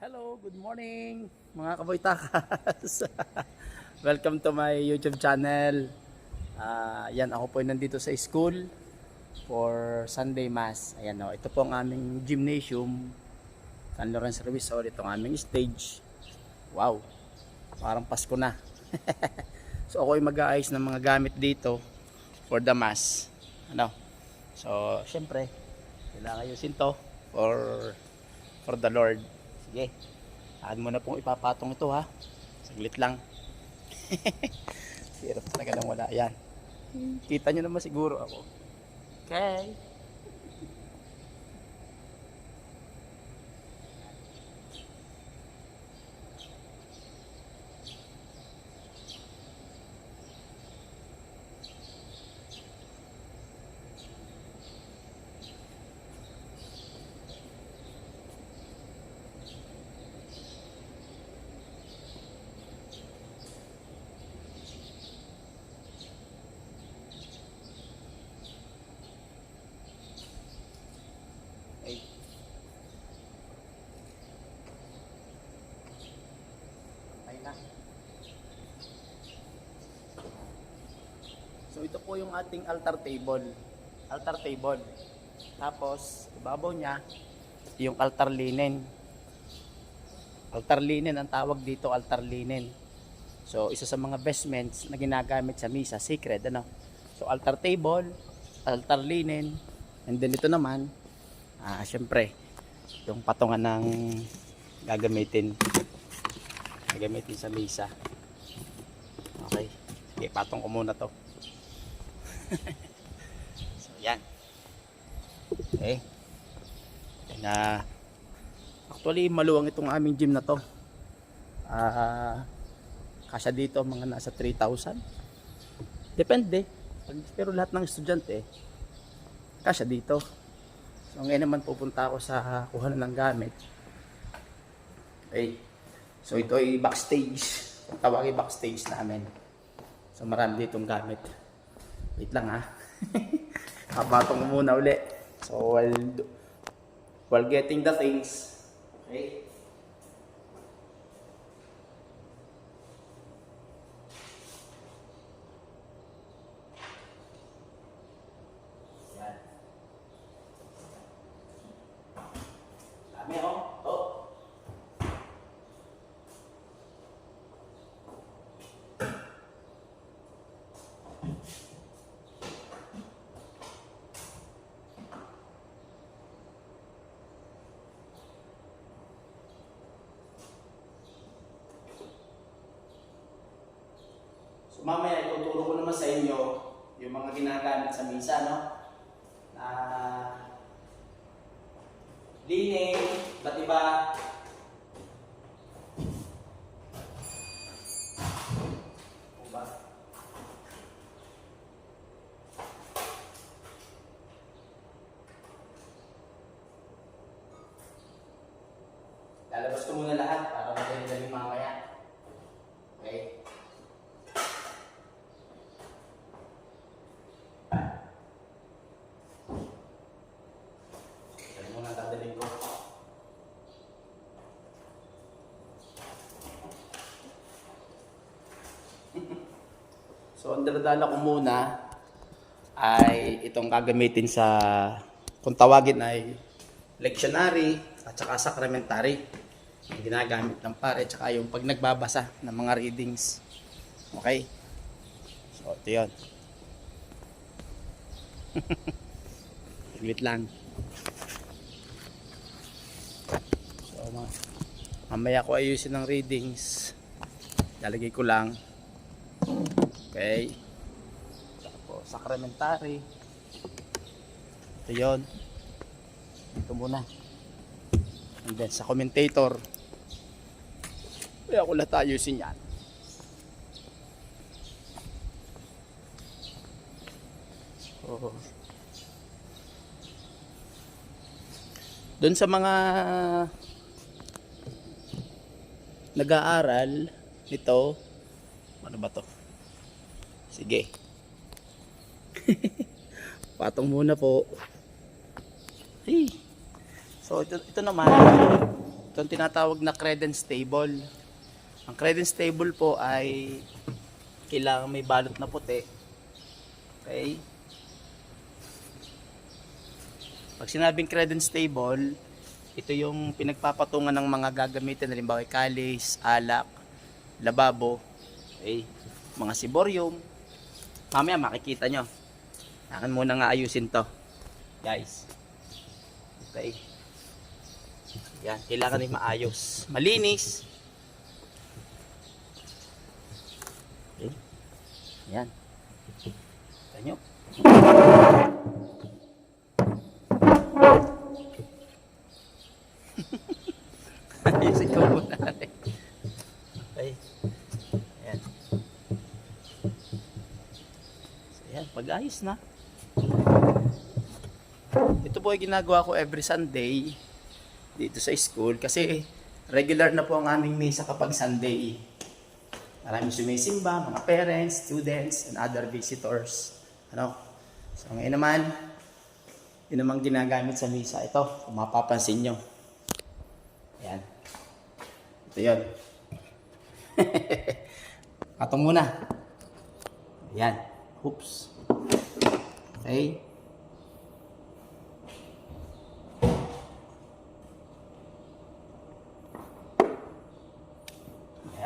Hello, good morning mga kaboytakas. Welcome to my YouTube channel. Yan, ako po ay nandito sa school for Sunday Mass. Ayan o, ito po ang aming gymnasium, San Lorenzo Revisor. Ito ang aming stage. Wow, parang Pasko na. So ako ay mag-aayos ng mga gamit dito for the Mass. So syempre, kailangan ayusin to for the Lord. Sige, saan mo na pong ipapatong ito ha. Saglit lang. Hirap talaga lang wala. Yan, kita nyo naman siguro ako. Okay. Hey. Ay na. So ito po yung ating altar table. Altar table. Tapos ibabaw niya yung altar linen. Altar linen ang tawag dito, altar linen. So isa sa mga vestments na ginagamit sa misa, sacred So altar table, altar linen, and then ito naman syempre yung patungan ng gagamitin sa misa. Okay, sige, patong ko muna to. So yan. Okay, actually maluwang itong aming gym na to. Kasya dito mga nasa 3,000, depende, pero lahat ng estudyante kasya dito. So ngayon naman pupunta ako sa kuhanan ng gamit. Okay, so ito ay backstage, tawagin backstage namin. So marami ditong gamit. Wait lang ha. Kapatong ko muna uli. So while getting the things, okay. So mamaya ituturo ko naman sa inyo yung mga ginagamit sa misa, na lining, iba't iba. Lalabas ko muna lahat para madali-dali mamaya. Okay? Yan muna ang dadalhin ko. So, ang daladala ko muna ay itong gagamitin sa, kung tawagin ay lectionary at saka sacramentary. Yung ginagamit ng pare, tsaka yung pag nagbabasa ng mga readings. Okay? So, ito yun. Saglit lang. So, mamaya ko ayusin ng readings. Lalagay ko lang. Okay? Tapos, sacramentary. Ito yun. Ito muna. And then, sa commentator, kaya ko lahat ayusin yan. So, doon sa mga nag-aaral nito, ano ba to? Sige. Patong muna po. Hey. So ito naman, Itong tinatawag na credence table. Ang credence table po ay kailangan may balot na puti. Okay? Pag sinabing credence table, ito yung pinagpapatungan ng mga gagamitin, halimbawa kalis, alak, lababo, okay? Mga siborium. Mamaya makikita nyo. Akin muna nga ayusin to, guys. Okay. Yan, kailangan rin maayos. Malinis. Okay. Yan. Kita nyo. Ayusin ko muna. Okay. Ayan. So, ayan. Pag-ayos na. Ito po ay ginagawa ko every Sunday dito sa school kasi regular na po ang aming misa kapag Sunday. Maraming sumisimba, mga parents, students, and other visitors. Ano? So ngayon naman, yun naman ginagamit sa misa. Ito, kung mapapansin nyo. Ayan. Ito yun. Patong muna. Ayan. Oops. Okay.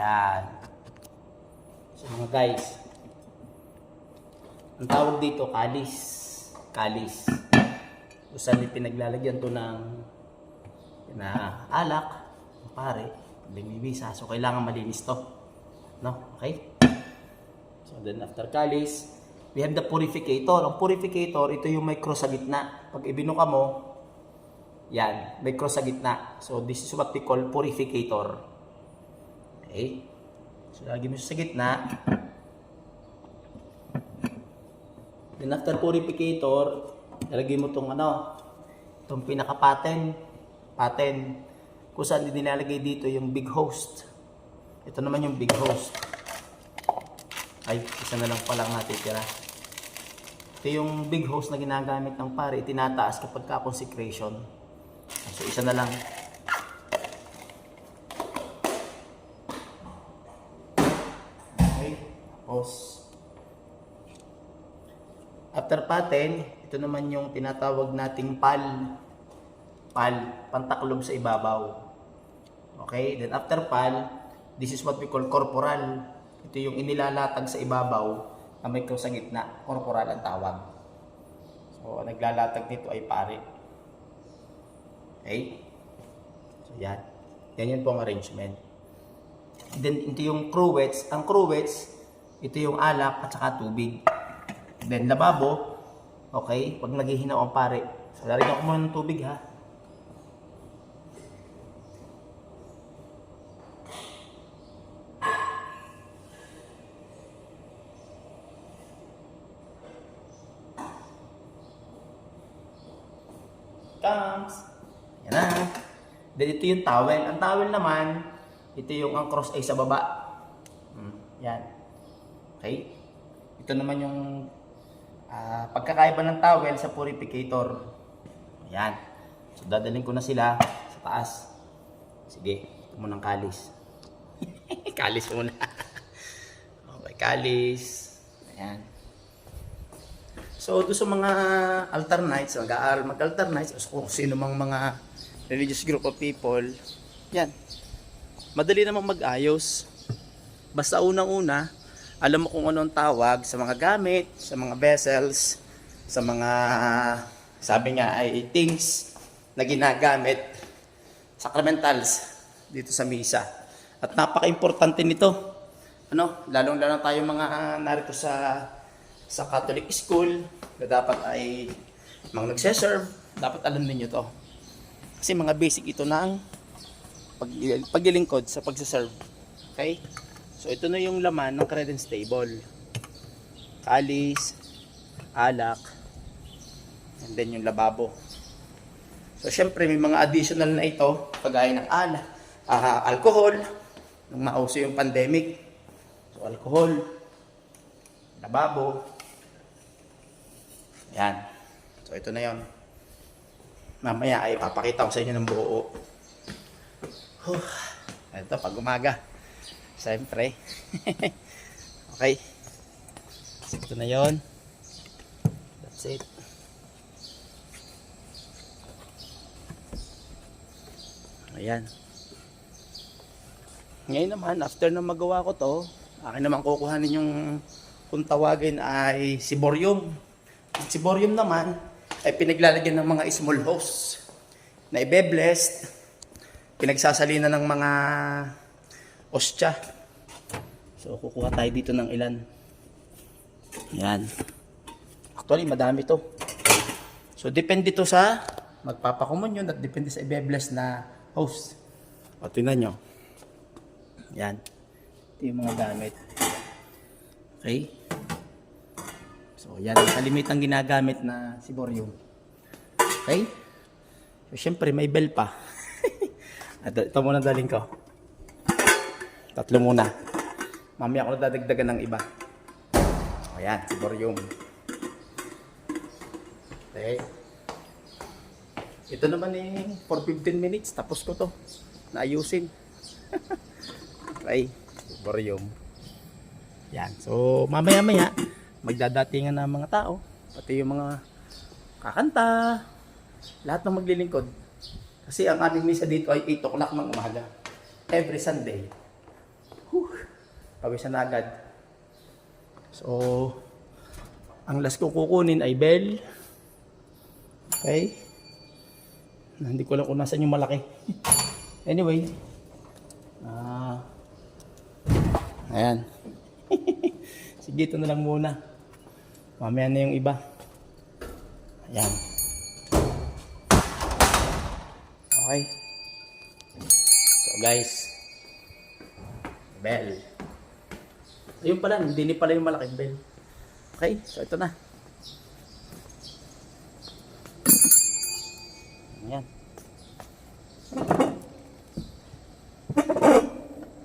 Ayan. So mga guys, ang tawag dito, kalis. Kalis. Kung saan pinaglalagyan to ng alak, pare, bimibisa. So kailangan malinis to. No? Okay? So then after kalis, we have the purificator. Ang purificator, ito yung may cross sa gitna. Pag ibinuka mo, yan, may cross sa gitna. So this is what we call purificator. Okay? So lagi mo sa gitna. Then after purificator, ilagay mo itong itong pinaka-pattern. Kung saan nilalagay dito yung big host. Ito naman yung big host. Ay, isa na lang palang natitira. Ito yung big host na ginagamit ng pare, itinataas kapag ka-consecration. So isa na lang. Okay, tapos after pattern, ito naman yung tinatawag nating pal, pantaklob sa ibabaw. Okay, then after pal, this is what we call corporal. Ito yung inilalatag sa ibabaw na may cross sa gitna. Corporal ang tawag. So, naglalatag nito ay pare. Okay? So, yan. Yan yun po ang arrangement. Then, ito yung cruets. Ang cruets, ito yung alak at saka tubig. Then, lababo. Okay? Pag naghihinaw ang pare. So, lalagyan ko muna ng tubig, ha? Comes. Yan na. Then ito yung towel. Ang towel naman, ito yung ang cross ay sa baba. Yan. Okay? Ito naman yung pagkakaiba ng towel sa purificator. Yan. So dadalhin ko na sila sa taas. Sige, ito munang kalis. Kalis muna. Okay, kalis. Ayan. So, doon sa mga altar nights, mag-aaral mag-altar nights, o kung sino mang mga religious group of people, yan. Madali namang mag-ayos. Basta unang-una, alam mo kung anong tawag sa mga gamit, sa mga vessels, sa mga, sabi nga ay things na ginagamit, sacramentals, dito sa misa. At napaka-importante nito. Lalong-lalo tayo mga narito sa Catholic school na dapat ay mga nagseserve, dapat alam niyo to. Kasi mga basic ito ng paglilingkod sa pagseserve. Okay? So ito na yung laman ng credence table. Kalis, alak, and then yung lababo. So syempre may mga additional na ito, kagaya ng alcohol, nung mauso yung pandemic. So alcohol, lababo. Yan. So ito na yon. Mamaya ay papakita ko sa inyo ng buo. Huh. Ito, pag umaga. Siyempre. Okay. Ito na yon. That's it. Ayan. Ngayon naman, after na magawa ko to, akin naman kukuhanin yung kung tawagin ay siborium. Ang siborium naman ay pinaglalagyan ng mga small hose na ibe-blessed, pinagsasalina ng mga ostya. So, kukuha tayo dito ng ilan. Yan. Actually, madami to. So, depende to sa magpapakomunyon at depende sa ibe-bless na hose. O, tingnan nyo. Yan. Ito yung mga gamit. Okay. So, yan. Kalimitang ginagamit na siborium. Okay. So, syempre, may bell pa. At ito muna daling ko. 3 muna. Mamaya ako na dadagdagan ng iba. Ayan, siborium. Okay. Ito naman for 15 minutes. Tapos ko to. Naayusin. Okay. Siborium. Yan. So, mamaya-maya, magdadatingan ng mga tao. Pati yung mga kakanta. Lahat ng maglilingkod. Kasi ang aming misa dito ay 8 o'clock ng umaga. Every Sunday. Pawisan na agad. So, ang last ko kukunin ay bell. Okay. Hindi ko lang kung nasan yung malaki. Anyway. Ayan. Sige, ito na lang muna. Mamaya na yung iba. Ayan. Okay. So guys, bell. Ayun pala, hindi pala yung malaking bell. Okay, so ito na. Ayan.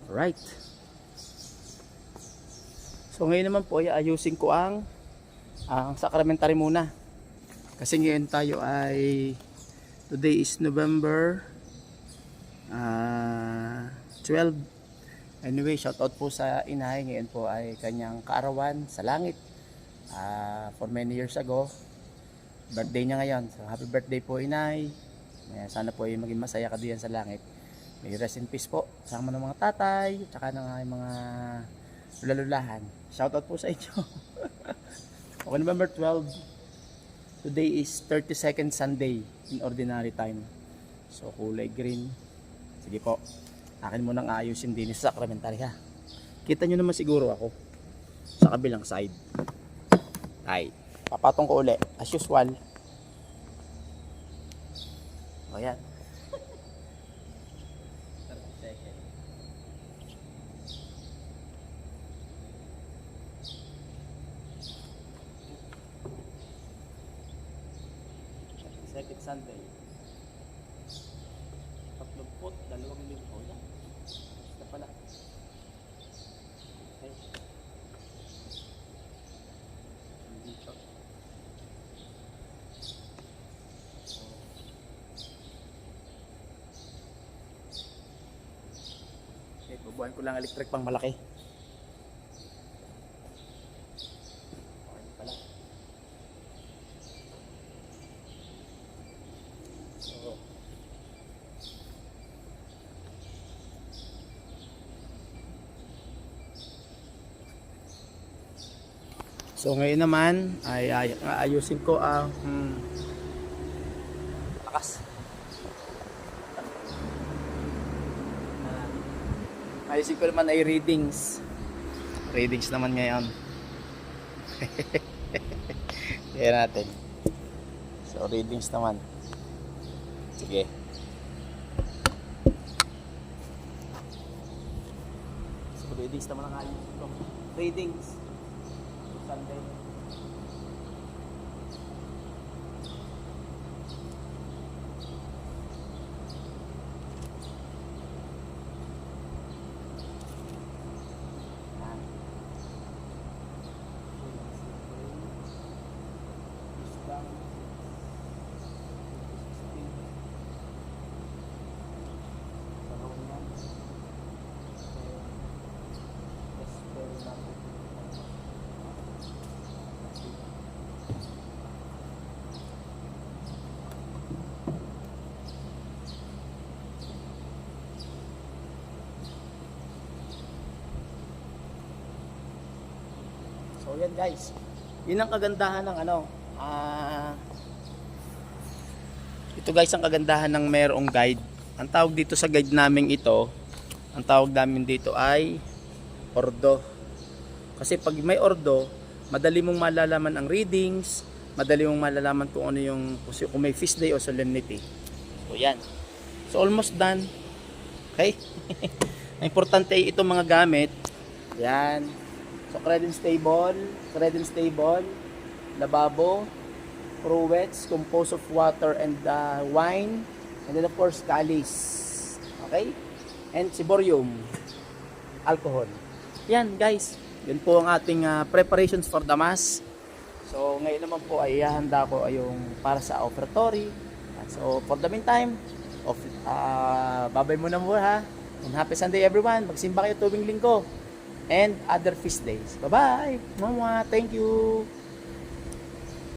Alright. So ngayon naman po ay ayusin ko ang sacramentary muna. Kasi ngayon tayo ay today is November 12. Anyway, shout out po sa inay. Ngayon po ay kanyang kaarawan sa langit. For many years ago, birthday niya ngayon. So happy birthday po inay. Sana po ay maging masaya ka diyan sa langit. May rest in peace po. Sama ng mga tatay, tsaka ng mga lululahan. Shout out po sa inyo. Okay, November 12. Today is 32nd Sunday in ordinary time. So kulay green. Sige po. Akin mo nang ayusin din sa sacramentary ha. Kita nyo naman siguro ako sa kabilang side. Ay, papatong ko uli as usual. O yan. 30 seconds. Second Sunday. 32 linggo yan. Ito pala. Okay. Dito. Okay, bubuhan ko lang electric pang malaki. Okay pala. So ngayon naman ay ayusin ko ang lakas. Ayusin ko naman ay readings. Readings naman ngayon. Kaya natin. So readings naman. Sige. So readings naman ang ayusin ko. Readings. Sunday. Sa So yan guys. Yun ang kagandahan ng ano. Ito guys ang kagandahan ng mayroong guide. Ang tawag dito sa guide namin ito, ang tawag namin dito ay ordo. Kasi pag may ordo, madali mong malalaman ang readings, madali mong malalaman kung ano yung, kung may feast day o solemnity. So yan. So almost done. Okay? Ang importante ay itong mga gamit. Yan. So credence table, lababo, cruets composed of water and wine, and then of course calice. Okay? And siborium, alcohol. Yan guys. Yun po ang ating preparations for the mass. So ngayon naman po ay ihahanda ko ay yung para sa offertory. So for the meantime, babay muna mo ha. And happy Sunday everyone. Magsimba kayo tuwing linggo and other feast days. Bye bye. Mama, thank you.